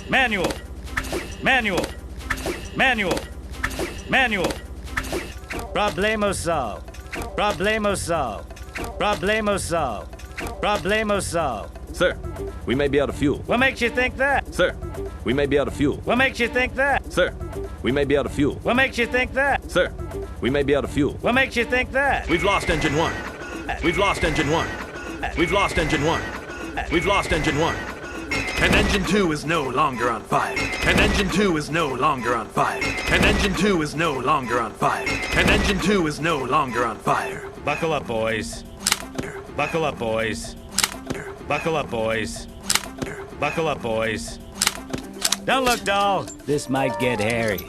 Manual. Manual. Manual. Manual. Problemo solve. Problemo solve. Problemo solve. Problemo solve. Sir, we may be out of fuel. What makes you think that? Sir, we may be out of fuel. What makes you think that? Sir, we may be out of fuel. What makes you think that? Sir, we may be out of fuel. What makes you think that? We've lost engine 1. We've lost engine 1. We've lost engine 1. We've lost engine 1. And engine 2 is no longer on fire. And engine 2 is no longer on fire. And engine 2 is no longer on fire. And engine 2 is no longer on fire. Buckle up, boys. Buckle up, boys. Buckle up, boys. Buckle up, boys. Don't look dull. This might get hairy.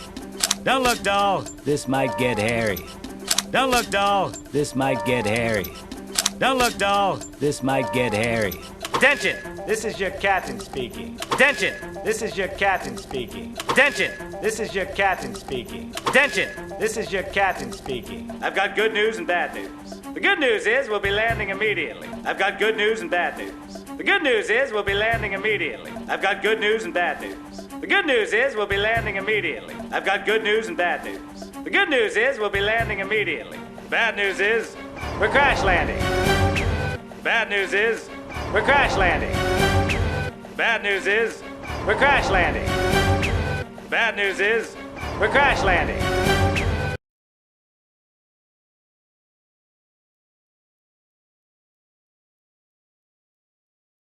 Don't look dull. This might get hairy. Don't look dull. This might get hairy. Don't look dull. This might get hairy. Attention! This is your captain speaking. Attention! This is your captain speaking. Attention! This is your captain speaking. Attention! This is your captain speaking. I've got good news and bad news. The good news is we'll be landing immediately. I've got good news and bad news. The good news is we'll be landing immediately. I've got good news and bad news. The good news is we'll be landing immediately. I've got good news and bad news. The good news is we'll be landing immediately. Bad news is we're crash landing. Bad news is we're crash landing. Bad news is we're crash landing. Bad news is we're crash landing.